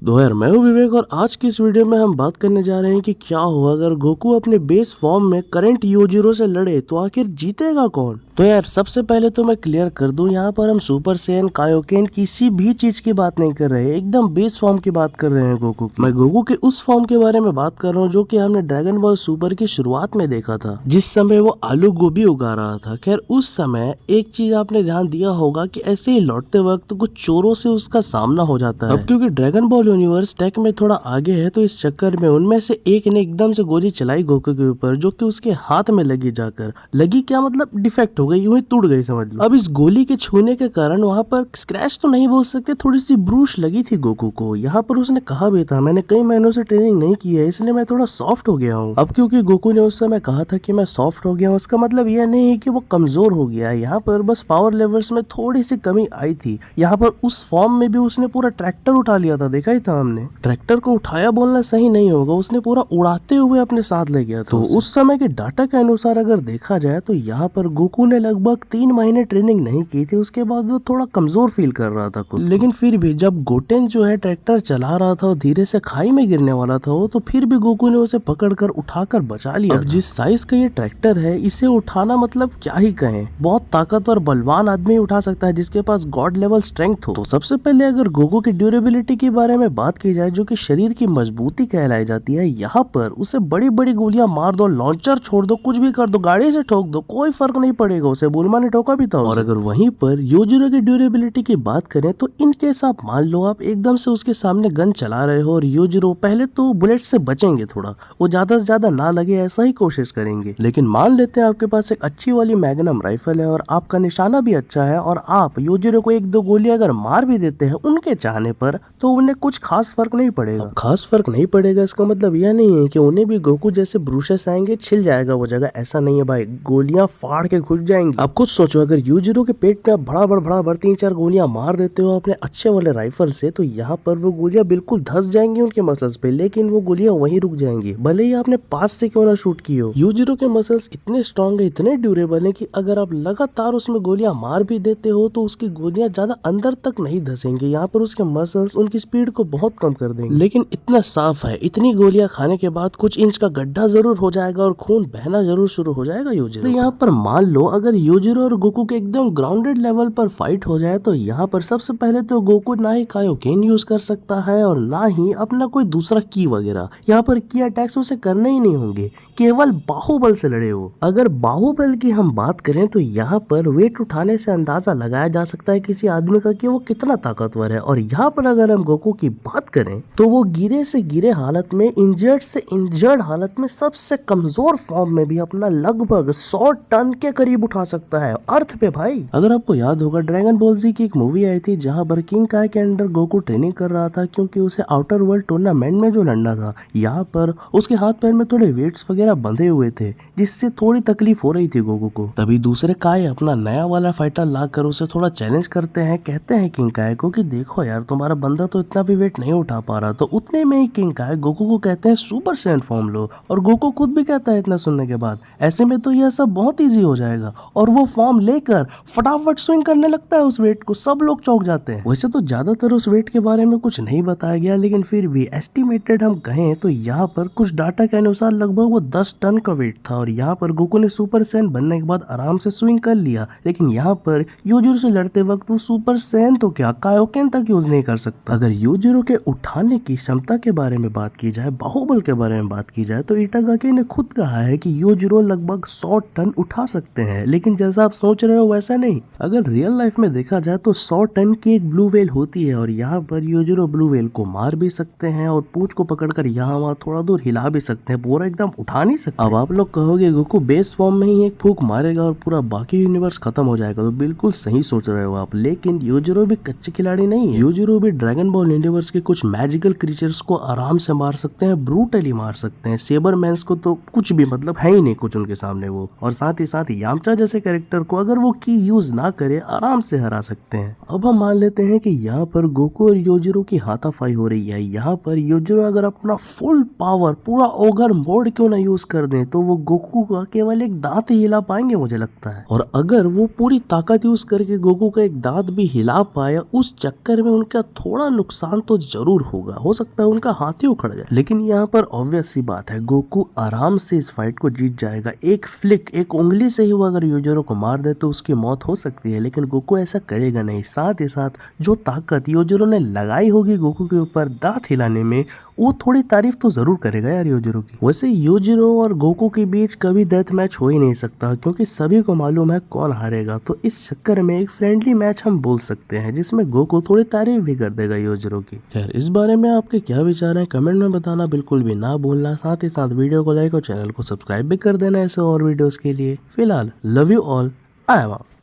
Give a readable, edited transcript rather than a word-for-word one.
तो यार मैं हूँ विवेक और आज की इस वीडियो में हम बात करने जा रहे हैं कि क्या हुआ अगर गोकू अपने बेस फॉर्म में करंट योजिरो से लड़े तो आखिर जीतेगा कौन। तो यार सबसे पहले तो मैं क्लियर कर दूं, यहाँ पर हम सुपर सैयन कायोकेन किसी भी चीज की बात नहीं कर रहे, एकदम बेस फॉर्म की बात कर रहे हैं गोकू की। मैं गोकू के उस फॉर्म के बारे में बात कर रहा हूँ जो कि हमने ड्रैगन बॉल सुपर की शुरुआत में देखा था, जिस समय वो आलू गोभी उगा रहा था। खैर उस समय एक चीज आपने ध्यान दिया होगा कि ऐसे ही लौटते वक्त कुछ चोरों से उसका सामना हो जाता है। अब क्योंकि ड्रैगन बॉल यूनिवर्स टेक में थोड़ा आगे है तो इस चक्कर में उनमें से एक ने एकदम से गोली चलाई गोकू के ऊपर, जो कि उसके हाथ में लगी, जाकर लगी क्या मतलब डिफेक्ट हो गई, यूं ही टूट गई समझ लो। अब इस गोली के छूने के कारण वहां पर स्क्रैच तो नहीं बोल सकते, थोड़ी सी ब्रूश लगी थी गोकू को। यहाँ पर उसने कहा भी था मैंने कई महीनों से ट्रेनिंग नहीं की है इसलिए मैं थोड़ा सॉफ्ट हो गया हूँ। अब क्योंकि गोकू ने उस समय कहा था कि मैं सॉफ्ट हो गया हूँ, उसका मतलब यह नहीं है कि वो कमजोर हो गया है, यहाँ पर बस पावर लेवल्स में थोड़ी सी कमी आई थी। यहाँ पर उस फॉर्म में भी उसने पूरा ट्रैक्टर उठा लिया था, देखा ही था हमने। ट्रैक्टर को उठाया बोलना सही नहीं होगा, उसने पूरा उड़ाते हुए अपने साथ ले गया था। तो उस समय के डाटा के अनुसार अगर देखा जाए तो यहाँ पर गोकू ने लगभग 3 महीने ट्रेनिंग नहीं की थी, उसके बाद वो थोड़ा कमजोर फील कर रहा था खुद। लेकिन फिर भी जब गोटेन जो है ट्रैक्टर चला रहा था और धीरे से खाई में गिरने वाला था वो, तो फिर भी गोकू ने उसे पकड़कर उठाकर बचा लिया। अब जिस साइज का ये ट्रैक्टर है इसे उठाना मतलब क्या ही कहें, बहुत ताकतवर बलवान आदमी उठा सकता है जिसके पास गॉड लेवल स्ट्रेंथ हो। तो सबसे पहले अगर गोकू की ड्यूरेबिलिटी के बारे में बात की जाए जो कि शरीर की मजबूती कहलाई जाती है, यहाँ पर उसे बड़ी बड़ी गोलियां मार दो, लॉन्चर छोड़ दो, कुछ भी कर दो, गाड़ी से ठोक दो, कोई फर्क नहीं पड़ेगा उसे। बुलमा ने ठोका भी था। और अगर वहीं पर योजिरो की ड्यूरेबिलिटी की बात करें तो इन केस आप मान लो आप एकदम से उसके सामने गन चला रहे हो और योजिरो पहले तो बुलेट से बचेंगे, थोड़ा वो ज्यादा से ज्यादा ना लगे ऐसा ही कोशिश करेंगे। लेकिन मान लेते हैं आपके पास एक अच्छी वाली मैग्नम राइफल है और आपका निशाना भी अच्छा है और आप योजिरो को एक दो गोली अगर मार भी देते हैं उनके चाहने पर, तो उन्हें कुछ खास फर्क नहीं पड़ेगा। खास फर्क नहीं पड़ेगा इसका मतलब यह नहीं है कि उन्हें भी गोकू जैसे ब्रूशेस आएंगे छिल जाएगा वो जगह, ऐसा नहीं है भाई, गोलियां फाड़ के घुस जाएंगी। आप खुद सोचो अगर योजिरो के पेट पे आप बड़ा भर 3-4 गोलियां मार देते हो अपने अच्छे वाले राइफल से, तो यहाँ पर वो गोलियां बिल्कुल धस जाएंगी उनके मसल्स पे, लेकिन वो गोलियां वहीं रुक जाएंगी भले ही आपने पास से क्यों ना शूट की हो। योजिरो के मसल्स इतने स्ट्रॉन्ग है, इतने ड्यूरेबल है कि अगर आप लगातार उसमें गोलियां मार भी देते हो तो उसकी गोलियां ज्यादा अंदर तक नहीं धसेंगी, यहाँ पर उसके मसल्स उनकी स्पीड को बहुत कम कर देंगे। लेकिन इतना साफ है इतनी गोलियां खाने के बाद कुछ इंच का गड्ढा जरूर हो जाएगा और खून बहना जरूर शुरू हो जाएगा योजिरो। यहाँ पर मान लो अगर योजिरो और गोकू के एकदम ग्राउंडेड लेवल पर फाइट हो जाए तो यहाँ पर सबसे पहले तो गोकू ना ही कायोकेन यूज कर सकता है और ना ही अपना कोई दूसरा की वगैरह, यहाँ पर की अटैक्स उसे करने ही नहीं होंगे, केवल बाहुबल से लड़े हो। अगर बाहुबल की हम बात करें तो यहाँ पर वेट उठाने से अंदाजा लगाया जा सकता है किसी आदमी का कि वो कितना ताकतवर है। और यहाँ पर अगर हम गोकू की बात करें तो वो गिरे से गिरे हालत में, इंजर्ड से इंजर्ड हालत में, सबसे कमजोर फॉर्म में भी अपना लगभग 100 टन के करीब उठा सकता है अर्थ पे भाई। अगर आपको याद होगा ड्रैगन बॉल जी की एक मूवी आई थी जहां पर किंग काय के अंडर गोकू ट्रेनिंग कर रहा था क्योंकि उसे आउटर वर्ल्ड टूर्नामेंट में जो लड़ना था। यहाँ पर उसके हाथ पैर में थोड़े वेट्स वगैरह बंधे हुए थे जिससे थोड़ी तकलीफ हो रही थी गोकू को। तभी दूसरे काय अपना नया वाला फाइटर लाकर उसे थोड़ा चैलेंज करते हैं, कहते हैं किंग काय को कि देखो यार तुम्हारा बंदा तो इतना भी वेट नहीं उठा पा रहा। तो उतने में ही किंग काय गोकू को कहते हैं सुपर सैयन फॉर्म लो, और गोकू खुद भी कहता है इतना सुनने के बाद ऐसे में तो यह सब बहुत इजी हो जाएगा, और वो फॉर्म लेकर फटाफट स्विंग करने लगता है उस वेट को, सब लोग चौंक जाते हैं। वैसे तो ज्यादातर उस वेट के बारे में कुछ नहीं बताया गया, लेकिन फिर भी एस्टिमेटेड हम कहें तो यहाँ पर कुछ डाटा के अनुसार लगभग वो 10 टन का वेट था। और यहाँ पर गोकू ने सुपर सैयन बनने के बाद आराम से स्विंग कर लिया, लेकिन यहाँ पर योजिरो से लड़ते वक्त वो सुपर सैयन तो क्या कायोकेन तक यूज नहीं कर सकता। अगर योजिरो के उठाने की क्षमता के बारे में बात की जाए, बाहुबल के बारे में बात की जाए, तो इटागाकी ने खुद कहा है कि योजिरो लगभग 100 टन उठा सकते हैं, लेकिन जैसा आप सोच रहे हो वैसा नहीं। अगर रियल लाइफ में देखा जाए तो 100 टन की एक ब्लू व्हेल होती है और यहाँ पर योजिरो ब्लू व्हेल को मार भी सकते हैं और पूंछ को पकड़कर यहाँ वहाँ थोड़ा दूर हिला भी सकते हैं, पूरा एकदम उठा नहीं सकते। अब आप लोग कहोगे गोकू बेस फॉर्म में ही एक फूंक मारेगा और पूरा बाकी यूनिवर्स खत्म हो जाएगा, तो बिल्कुल सही सोच रहे हो आप। लेकिन योजिरो भी कच्चे खिलाड़ी नहीं है, योजिरो भी ड्रैगन बॉल यूनिवर्स के कुछ मैजिकल क्रीचर्स को आराम से मार सकते हैं, ब्रूटली मार सकते हैं। सेबरमैन्स को तो कुछ भी मतलब है ही नहीं कुछ उनके सामने वो, और साथ ही साथ यामचा जैसे कैरेक्टर को अगर वो की यूज ना करे आराम से हरा सकते हैं। अब हम मान लेते हैं कि यहाँ पर गोकू और योजिरो की हाथापाई हो रही है। यहाँ पर योजिरो अगर अपना फुल पावर पूरा ओगर मोड क्यों ना यूज कर दें तो वो गोकू का केवल एक दांत ही हिला पाएंगे मुझे लगता है। और अगर वो पूरी ताकत यूज करके गोकू का एक दांत भी हिला पाए, उस चक्कर में उनका थोड़ा नुकसान तो तो जरूर होगा, हो सकता है उनका हाथ ही उखड़ जाए। लेकिन यहाँ पर ऑब्वियस सी बात है, गोकू आराम से इस फाइट को जीत जाएगा। एक फ्लिक, एक उंगली से ही वो अगर यूजरो को मार दे तो उसकी मौत हो सकती है, लेकिन गोकू ऐसा करेगा नहीं। साथ ही साथ जो ताकत यूजरो ने लगाई होगी गोकू के ऊपर दांत हिलाने में, वो थोड़ी तारीफ तो जरूर करेगा यार यूजरो की। वैसे यूजरो और गोकू के बीच कभी डेथ मैच हो ही नहीं सकता, क्योंकि सभी को मालूम है कौन हारेगा। तो इस चक्कर में एक फ्रेंडली मैच हम बोल सकते हैं, जिसमें गोकू थोड़ी तारीफ भी कर देगा यूजरो की। खैर, इस बारे में आपके क्या विचार हैं कमेंट में बताना बिल्कुल भी ना भूलना। साथ ही साथ वीडियो को लाइक और चैनल को सब्सक्राइब भी कर देना ऐसे और वीडियोस के लिए। फिलहाल love you all, I am out.